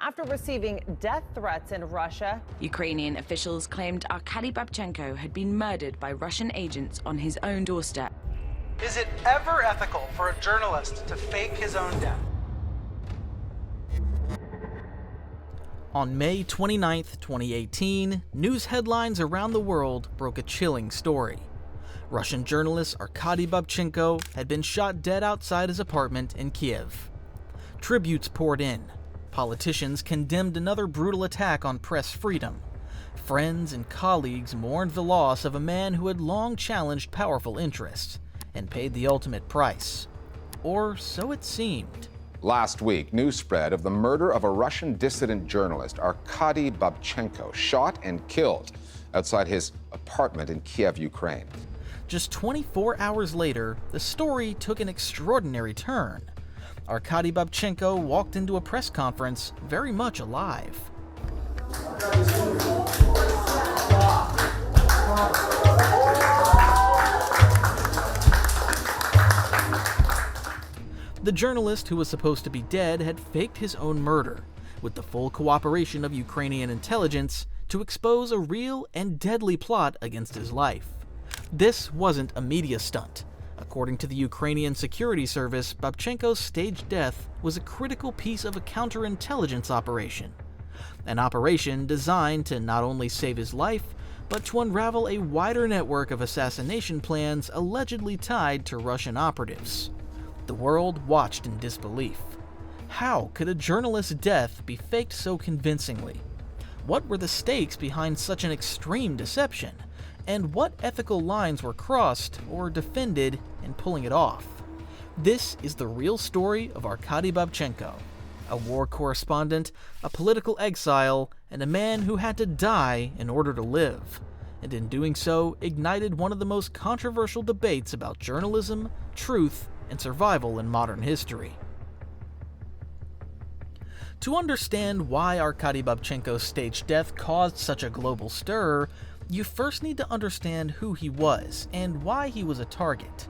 after receiving death threats in Russia. Ukrainian officials claimed Arkady Babchenko had been murdered by Russian agents on his own doorstep. Is it ever ethical for a journalist to fake his own death? On May 29, 2018, news headlines around the world broke a chilling story. Russian journalist Arkady Babchenko had been shot dead outside his apartment in Kiev. Tributes poured in. Politicians condemned another brutal attack on press freedom. Friends and colleagues mourned the loss of a man who had long challenged powerful interests and paid the ultimate price. Or so it seemed. Last week, news spread of the murder of a Russian dissident journalist, Arkady Babchenko, shot and killed outside his apartment in Kiev, Ukraine. Just 24 hours later, the story took an extraordinary turn. Arkady Babchenko walked into a press conference very much alive. The journalist, who was supposed to be dead, had faked his own murder, with the full cooperation of Ukrainian intelligence, to expose a real and deadly plot against his life. This wasn't a media stunt. According to the Ukrainian security service, Babchenko's staged death was a critical piece of a counterintelligence operation. An operation designed to not only save his life, but to unravel a wider network of assassination plans allegedly tied to Russian operatives. The world watched in disbelief. How could a journalist's death be faked so convincingly? What were the stakes behind such an extreme deception? And what ethical lines were crossed or defended in pulling it off? This is the real story of Arkady Babchenko, a war correspondent, a political exile, and a man who had to die in order to live, and in doing so ignited one of the most controversial debates about journalism, truth, and survival in modern history. To understand why Arkady Babchenko's staged death caused such a global stir, you first need to understand who he was and why he was a target.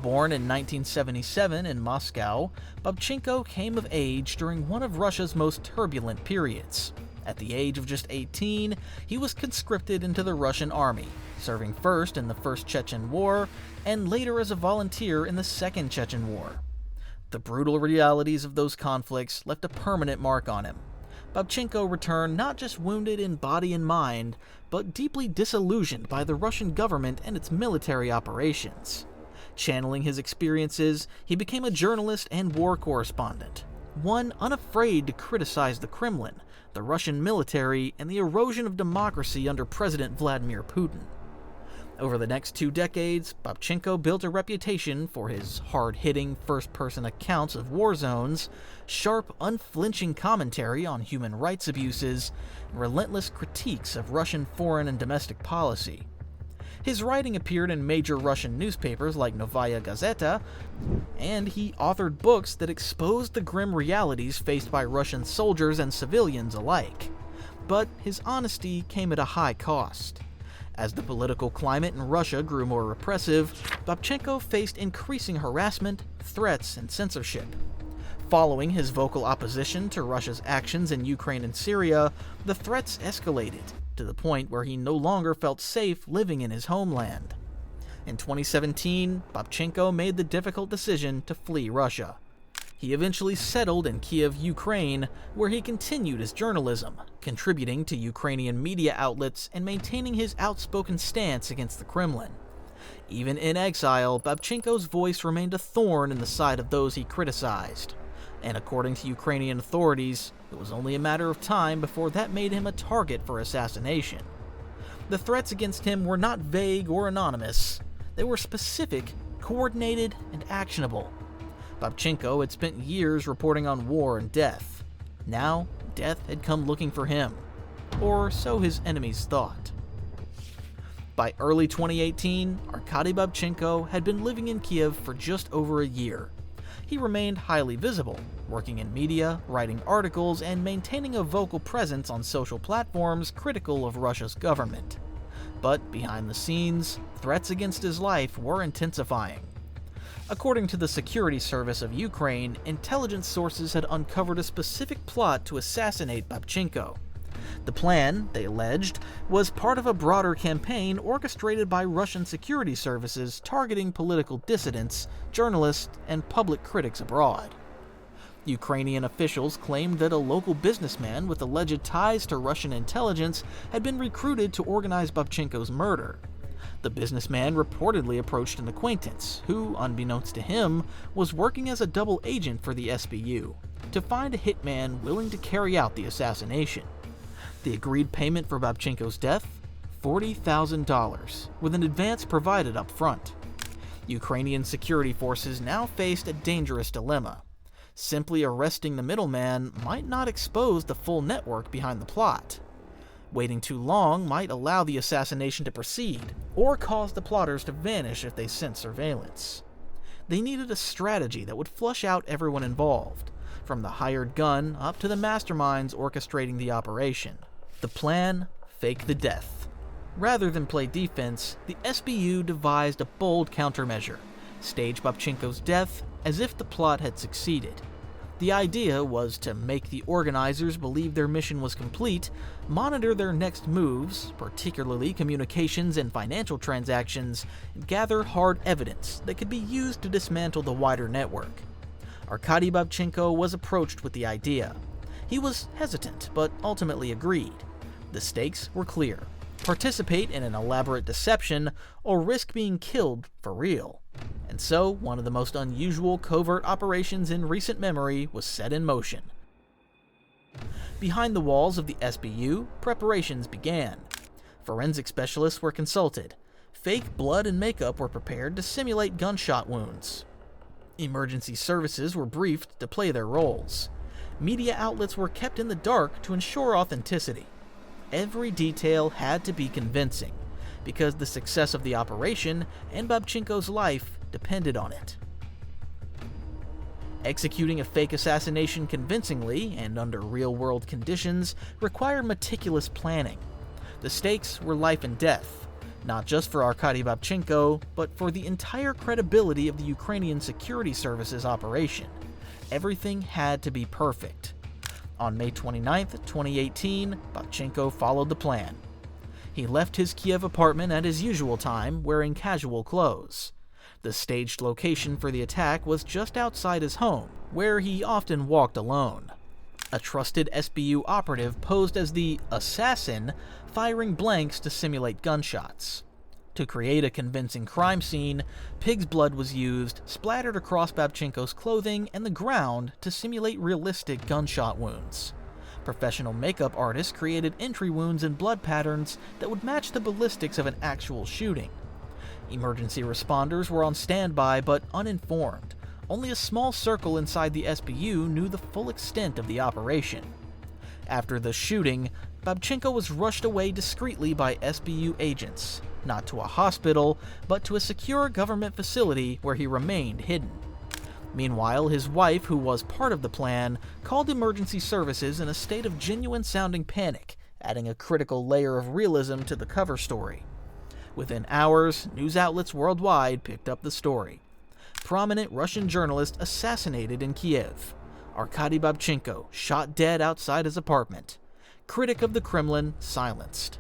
Born in 1977 in Moscow, Babchenko came of age during one of Russia's most turbulent periods. At the age of just 18, he was conscripted into the Russian army, serving first in the First Chechen War and later as a volunteer in the Second Chechen War. The brutal realities of those conflicts left a permanent mark on him. Babchenko returned not just wounded in body and mind, but deeply disillusioned by the Russian government and its military operations. Channeling his experiences, he became a journalist and war correspondent, one unafraid to criticize the Kremlin, the Russian military, and the erosion of democracy under President Vladimir Putin. Over the next 2 decades, Babchenko built a reputation for his hard-hitting, first-person accounts of war zones, sharp, unflinching commentary on human rights abuses, and relentless critiques of Russian foreign and domestic policy. His writing appeared in major Russian newspapers like Novaya Gazeta, and he authored books that exposed the grim realities faced by Russian soldiers and civilians alike. But his honesty came at a high cost. As the political climate in Russia grew more repressive, Babchenko faced increasing harassment, threats, and censorship. Following his vocal opposition to Russia's actions in Ukraine and Syria, the threats escalated, to the point where he no longer felt safe living in his homeland. In 2017, Babchenko made the difficult decision to flee Russia. He eventually settled in Kiev, Ukraine, where he continued his journalism, contributing to Ukrainian media outlets and maintaining his outspoken stance against the Kremlin. Even in exile, Babchenko's voice remained a thorn in the side of those he criticized. And according to Ukrainian authorities, it was only a matter of time before that made him a target for assassination. The threats against him were not vague or anonymous. They were specific, coordinated, and actionable. Babchenko had spent years reporting on war and death. Now, death had come looking for him. Or so his enemies thought. By early 2018, Arkady Babchenko had been living in Kiev for just over a year. He remained highly visible, working in media, writing articles, and maintaining a vocal presence on social platforms critical of Russia's government. But behind the scenes, threats against his life were intensifying. According to the Security Service of Ukraine, intelligence sources had uncovered a specific plot to assassinate Babchenko. The plan, they alleged, was part of a broader campaign orchestrated by Russian security services targeting political dissidents, journalists, and public critics abroad. Ukrainian officials claimed that a local businessman with alleged ties to Russian intelligence had been recruited to organize Babchenko's murder. The businessman reportedly approached an acquaintance who, unbeknownst to him, was working as a double agent for the SBU to find a hitman willing to carry out the assassination. The agreed payment for Babchenko's death? $40,000, with an advance provided up front. Ukrainian security forces now faced a dangerous dilemma. Simply arresting the middleman might not expose the full network behind the plot. Waiting too long might allow the assassination to proceed, or cause the plotters to vanish if they sense surveillance. They needed a strategy that would flush out everyone involved, from the hired gun up to the masterminds orchestrating the operation. The plan? Fake the death. Rather than play defense, the SBU devised a bold countermeasure: stage Babchenko's death as if the plot had succeeded. The idea was to make the organizers believe their mission was complete, monitor their next moves, particularly communications and financial transactions, and gather hard evidence that could be used to dismantle the wider network. Arkady Babchenko was approached with the idea. He was hesitant, but ultimately agreed. The stakes were clear: participate in an elaborate deception or risk being killed for real. And so, one of the most unusual covert operations in recent memory was set in motion. Behind the walls of the SBU, preparations began. Forensic specialists were consulted. Fake blood and makeup were prepared to simulate gunshot wounds. Emergency services were briefed to play their roles. Media outlets were kept in the dark to ensure authenticity. Every detail had to be convincing, because the success of the operation and Babchenko's life depended on it. Executing a fake assassination convincingly and under real-world conditions required meticulous planning. The stakes were life and death, not just for Arkady Babchenko, but for the entire credibility of the Ukrainian security services operation. Everything had to be perfect. On May 29, 2018, Babchenko followed the plan. He left his Kiev apartment at his usual time, wearing casual clothes. The staged location for the attack was just outside his home, where he often walked alone. A trusted SBU operative posed as the assassin, firing blanks to simulate gunshots. To create a convincing crime scene, pig's blood was used, splattered across Babchenko's clothing and the ground to simulate realistic gunshot wounds. Professional makeup artists created entry wounds and blood patterns that would match the ballistics of an actual shooting. Emergency responders were on standby but uninformed. Only a small circle inside the SBU knew the full extent of the operation. After the shooting, Babchenko was rushed away discreetly by SBU agents, not to a hospital, but to a secure government facility where he remained hidden. Meanwhile, his wife, who was part of the plan, called emergency services in a state of genuine-sounding panic, adding a critical layer of realism to the cover story. Within hours, news outlets worldwide picked up the story. Prominent Russian journalist assassinated in Kiev. Arkady Babchenko shot dead outside his apartment. Critic of the Kremlin silenced.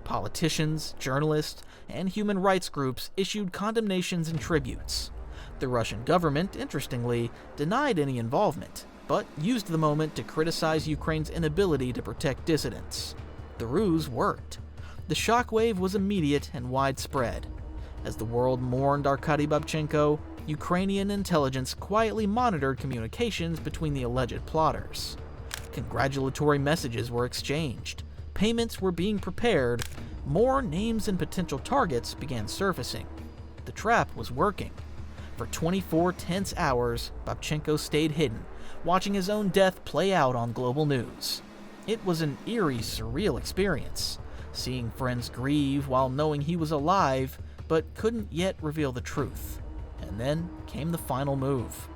Politicians, journalists, and human rights groups issued condemnations and tributes. The Russian government, interestingly, denied any involvement, but used the moment to criticize Ukraine's inability to protect dissidents. The ruse worked. The shockwave was immediate and widespread. As the world mourned Arkady Babchenko, Ukrainian intelligence quietly monitored communications between the alleged plotters. Congratulatory messages were exchanged. Payments were being prepared. More names and potential targets began surfacing. The trap was working. For 24 tense hours, Babchenko stayed hidden, watching his own death play out on global news. It was an eerie, surreal experience, seeing friends grieve while knowing he was alive, but couldn't yet reveal the truth. And then came the final move.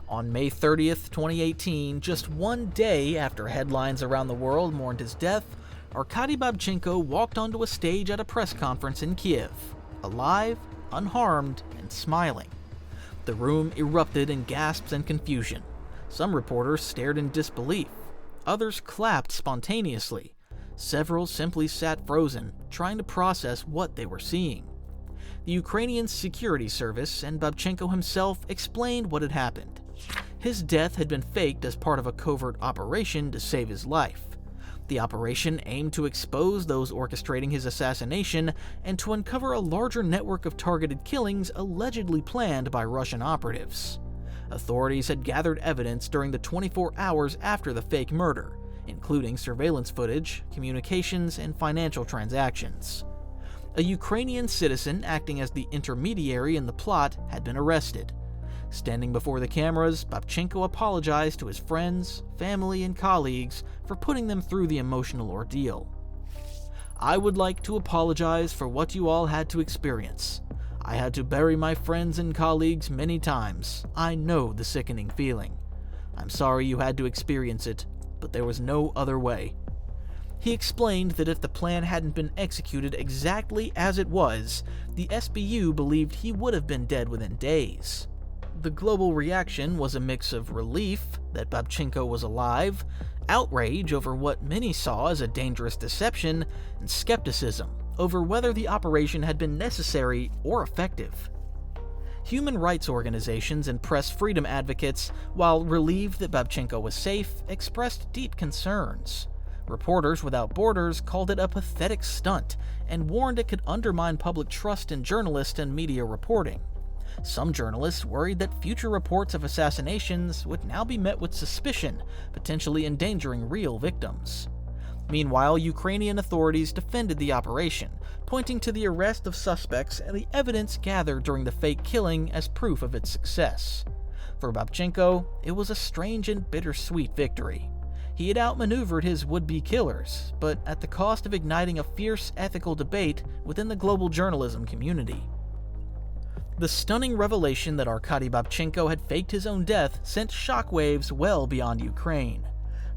On May 30th, 2018, just one day after headlines around the world mourned his death, Arkady Babchenko walked onto a stage at a press conference in Kiev, alive, unharmed, and smiling. The room erupted in gasps and confusion. Some reporters stared in disbelief. Others clapped spontaneously. Several simply sat frozen, trying to process what they were seeing. The Ukrainian security service and Babchenko himself explained what had happened. His death had been faked as part of a covert operation to save his life. The operation aimed to expose those orchestrating his assassination and to uncover a larger network of targeted killings allegedly planned by Russian operatives. Authorities had gathered evidence during the 24 hours after the fake murder, including surveillance footage, communications, and financial transactions. A Ukrainian citizen acting as the intermediary in the plot had been arrested. Standing before the cameras, Babchenko apologized to his friends, family, and colleagues for putting them through the emotional ordeal. "I would like to apologize for what you all had to experience. I had to bury my friends and colleagues many times. I know the sickening feeling. I'm sorry you had to experience it, but there was no other way." He explained that if the plan hadn't been executed exactly as it was, the SBU believed he would have been dead within days. The global reaction was a mix of relief that Babchenko was alive, outrage over what many saw as a dangerous deception, and skepticism over whether the operation had been necessary or effective. Human rights organizations and press freedom advocates, while relieved that Babchenko was safe, expressed deep concerns. Reporters Without Borders called it a pathetic stunt and warned it could undermine public trust in journalists and media reporting. Some journalists worried that future reports of assassinations would now be met with suspicion, potentially endangering real victims. Meanwhile, Ukrainian authorities defended the operation, pointing to the arrest of suspects and the evidence gathered during the fake killing as proof of its success. For Babchenko, it was a strange and bittersweet victory. He had outmaneuvered his would-be killers, but at the cost of igniting a fierce ethical debate within the global journalism community. The stunning revelation that Arkady Babchenko had faked his own death sent shockwaves well beyond Ukraine.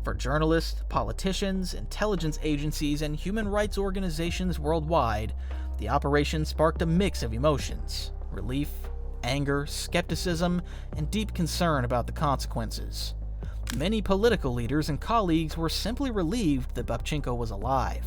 For journalists, politicians, intelligence agencies, and human rights organizations worldwide, the operation sparked a mix of emotions: relief, anger, skepticism, and deep concern about the consequences. Many political leaders and colleagues were simply relieved that Babchenko was alive.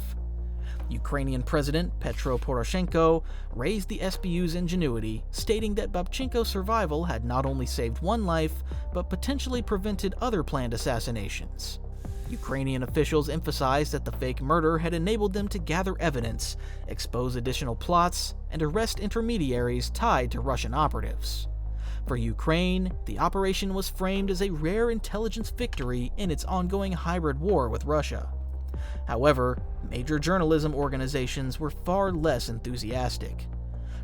Ukrainian President Petro Poroshenko raised the SBU's ingenuity, stating that Babchenko's survival had not only saved one life, but potentially prevented other planned assassinations. Ukrainian officials emphasized that the fake murder had enabled them to gather evidence, expose additional plots, and arrest intermediaries tied to Russian operatives. For Ukraine, the operation was framed as a rare intelligence victory in its ongoing hybrid war with Russia. However, major journalism organizations were far less enthusiastic.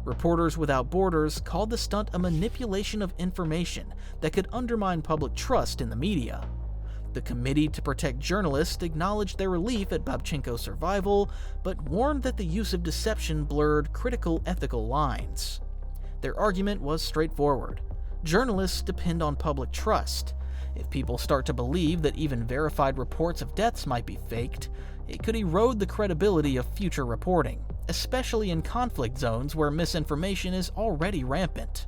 Reporters Without Borders called the stunt a manipulation of information that could undermine public trust in the media. The Committee to Protect Journalists acknowledged their relief at Babchenko's survival, but warned that the use of deception blurred critical ethical lines. Their argument was straightforward. Journalists depend on public trust. If people start to believe that even verified reports of deaths might be faked, it could erode the credibility of future reporting, especially in conflict zones where misinformation is already rampant.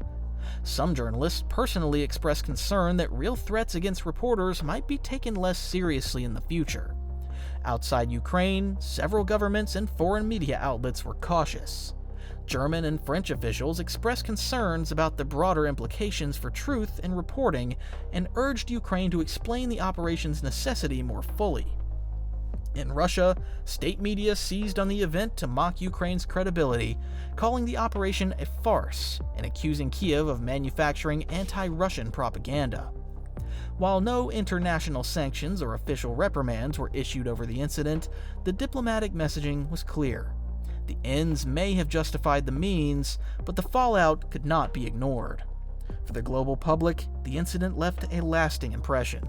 Some journalists personally expressed concern that real threats against reporters might be taken less seriously in the future. Outside Ukraine, several governments and foreign media outlets were cautious. German and French officials expressed concerns about the broader implications for truth in reporting and urged Ukraine to explain the operation's necessity more fully. In Russia, state media seized on the event to mock Ukraine's credibility, calling the operation a farce and accusing Kiev of manufacturing anti-Russian propaganda. While no international sanctions or official reprimands were issued over the incident, the diplomatic messaging was clear. The ends may have justified the means, but the fallout could not be ignored. For the global public, the incident left a lasting impression.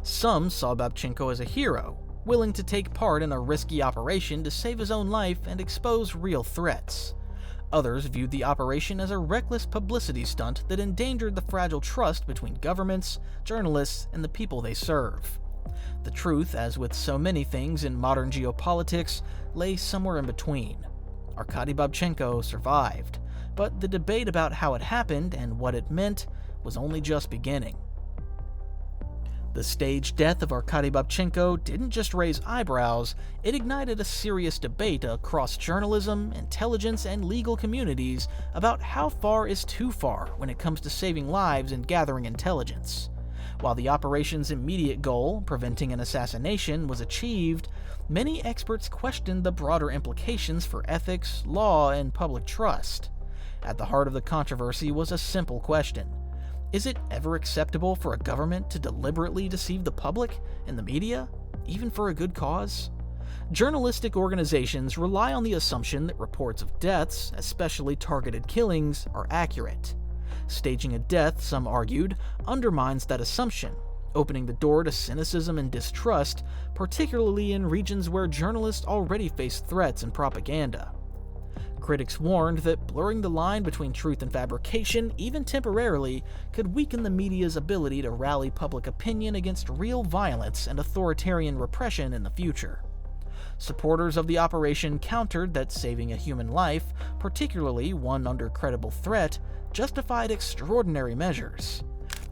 Some saw Babchenko as a hero, willing to take part in a risky operation to save his own life and expose real threats. Others viewed the operation as a reckless publicity stunt that endangered the fragile trust between governments, journalists, and the people they serve. The truth, as with so many things in modern geopolitics, lay somewhere in between. Arkady Babchenko survived, But the debate about how it happened and what it meant was only just beginning. The staged death of Arkady Babchenko didn't just raise eyebrows, it ignited a serious debate across journalism, intelligence, and legal communities about how far is too far when it comes to saving lives and gathering intelligence. While the operation's immediate goal, preventing an assassination, was achieved, many experts questioned the broader implications for ethics, law, and public trust. At the heart of the controversy was a simple question. Is it ever acceptable for a government to deliberately deceive the public and the media, even for a good cause? Journalistic organizations rely on the assumption that reports of deaths, especially targeted killings, are accurate. Staging a death, some argued, undermines that assumption, opening the door to cynicism and distrust, particularly in regions where journalists already face threats and propaganda. Critics warned that blurring the line between truth and fabrication, even temporarily, could weaken the media's ability to rally public opinion against real violence and authoritarian repression in the future. Supporters of the operation countered that saving a human life, particularly one under credible threat, justified extraordinary measures.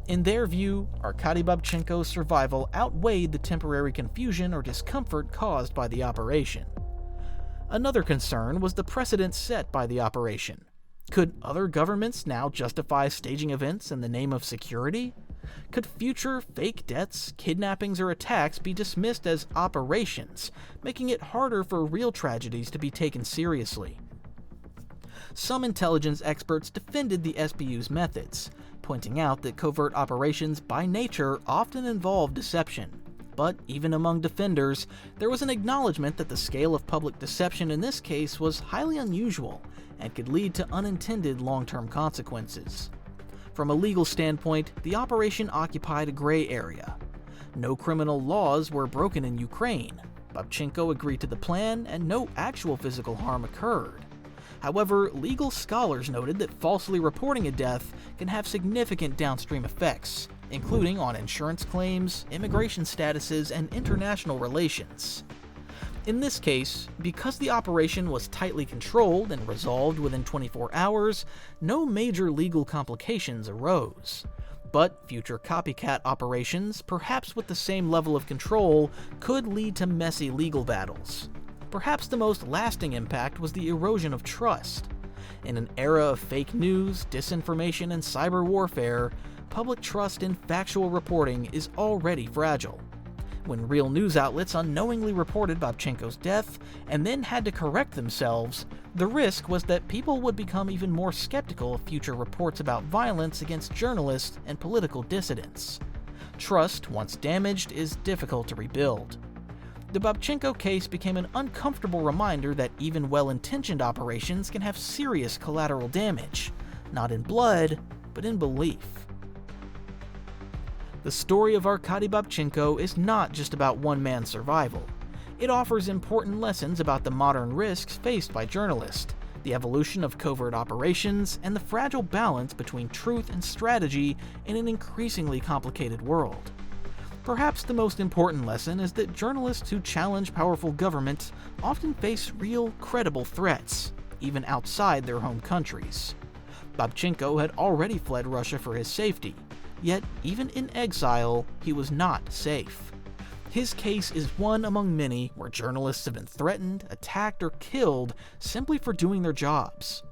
In their view, Arkady Babchenko's survival outweighed the temporary confusion or discomfort caused by the operation. Another concern was the precedent set by the operation. Could other governments now justify staging events in the name of security? Could future fake deaths, kidnappings, or attacks be dismissed as operations, making it harder for real tragedies to be taken seriously? Some intelligence experts defended the SBU's methods, pointing out that covert operations by nature often involve deception. But even among defenders, there was an acknowledgement that the scale of public deception in this case was highly unusual and could lead to unintended long-term consequences. From a legal standpoint, the operation occupied a gray area. No criminal laws were broken in Ukraine. Babchenko agreed to the plan, and no actual physical harm occurred. However, legal scholars noted that falsely reporting a death can have significant downstream effects, including on insurance claims, immigration statuses, and international relations. In this case, because the operation was tightly controlled and resolved within 24 hours, no major legal complications arose. But future copycat operations, perhaps with the same level of control, could lead to messy legal battles. Perhaps the most lasting impact was the erosion of trust. In an era of fake news, disinformation, and cyber warfare, public trust in factual reporting is already fragile. When real news outlets unknowingly reported Babchenko's death and then had to correct themselves, the risk was that people would become even more skeptical of future reports about violence against journalists and political dissidents. Trust, once damaged, is difficult to rebuild. The Babchenko case became an uncomfortable reminder that even well-intentioned operations can have serious collateral damage, not in blood, but in belief. The story of Arkady Babchenko is not just about one man's survival. It offers important lessons about the modern risks faced by journalists, the evolution of covert operations, and the fragile balance between truth and strategy in an increasingly complicated world. Perhaps the most important lesson is that journalists who challenge powerful governments often face real, credible threats, even outside their home countries. Babchenko had already fled Russia for his safety, yet even in exile, he was not safe. His case is one among many where journalists have been threatened, attacked, or killed simply for doing their jobs.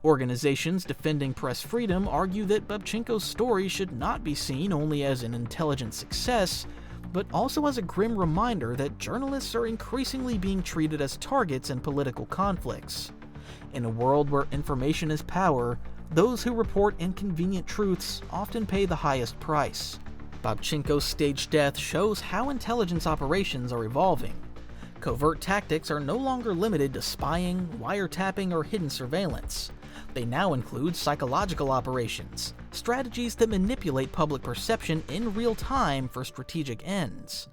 Organizations defending press freedom argue that Babchenko's story should not be seen only as an intelligent success, but also as a grim reminder that journalists are increasingly being treated as targets in political conflicts. In a world where information is power, those who report inconvenient truths often pay the highest price. Babchenko's staged death shows how intelligence operations are evolving. Covert tactics are no longer limited to spying, wiretapping, or hidden surveillance. They now include psychological operations, strategies that manipulate public perception in real time for strategic ends.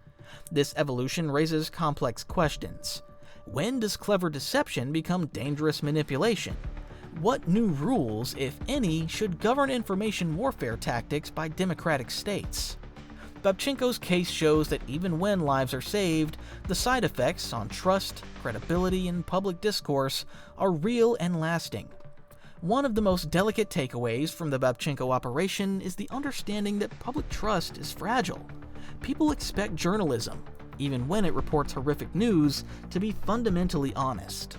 This evolution raises complex questions. When does clever deception become dangerous manipulation? What new rules, if any, should govern information warfare tactics by democratic states? Babchenko's case shows that even when lives are saved, the side effects on trust, credibility, and public discourse are real and lasting. One of the most delicate takeaways from the Babchenko operation is the understanding that public trust is fragile. People expect journalism, even when it reports horrific news, to be fundamentally honest.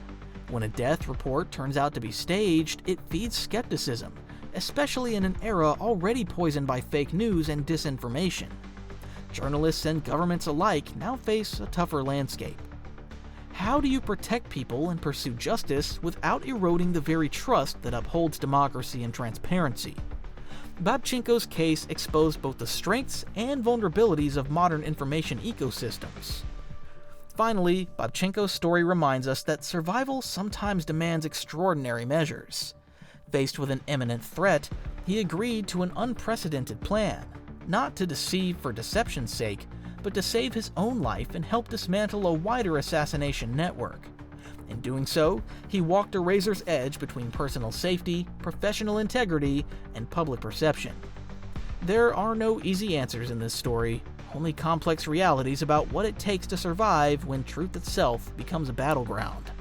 When a death report turns out to be staged, it feeds skepticism, especially in an era already poisoned by fake news and disinformation. Journalists and governments alike now face a tougher landscape. How do you protect people and pursue justice without eroding the very trust that upholds democracy and transparency? Babchenko's case exposed both the strengths and vulnerabilities of modern information ecosystems. Finally, Babchenko's story reminds us that survival sometimes demands extraordinary measures. Faced with an imminent threat, he agreed to an unprecedented plan, not to deceive for deception's sake, but to save his own life and help dismantle a wider assassination network. In doing so, he walked a razor's edge between personal safety, professional integrity, and public perception. There are no easy answers in this story, only complex realities about what it takes to survive when truth itself becomes a battleground.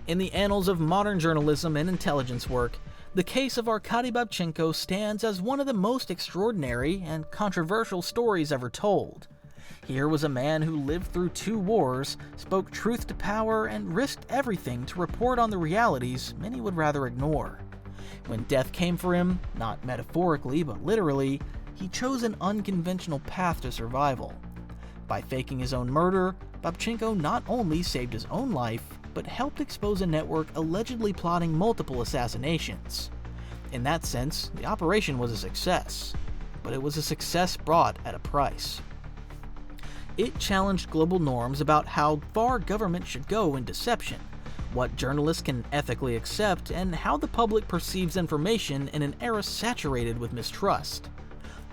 In the annals of modern journalism and intelligence work, the case of Arkady Babchenko stands as one of the most extraordinary and controversial stories ever told. Here was a man who lived through 2 wars, spoke truth to power, and risked everything to report on the realities many would rather ignore. When death came for him, not metaphorically but literally, he chose an unconventional path to survival. By faking his own murder, Babchenko not only saved his own life, but helped expose a network allegedly plotting multiple assassinations. In that sense, the operation was a success, but it was a success brought at a price. It challenged global norms about how far government should go in deception, what journalists can ethically accept, and how the public perceives information in an era saturated with mistrust.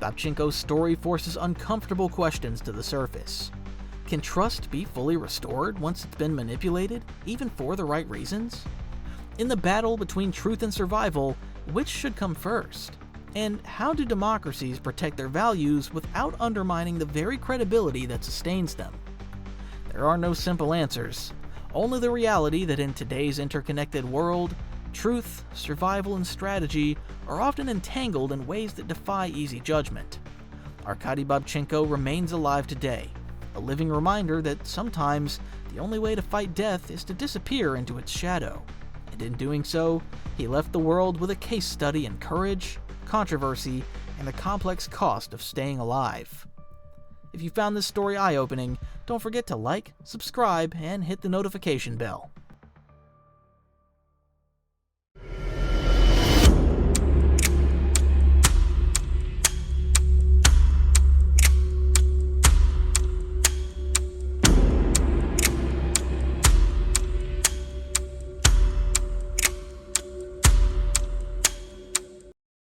Babchenko's story forces uncomfortable questions to the surface. Can trust be fully restored once it's been manipulated, even for the right reasons? In the battle between truth and survival, which should come first? And how do democracies protect their values without undermining the very credibility that sustains them? There are no simple answers, only the reality that in today's interconnected world, truth, survival, and strategy are often entangled in ways that defy easy judgment. Arkady Babchenko remains alive today, a living reminder that sometimes the only way to fight death is to disappear into its shadow. And in doing so, he left the world with a case study in courage, controversy, and the complex cost of staying alive. If you found this story eye-opening, don't forget to like, subscribe, and hit the notification bell.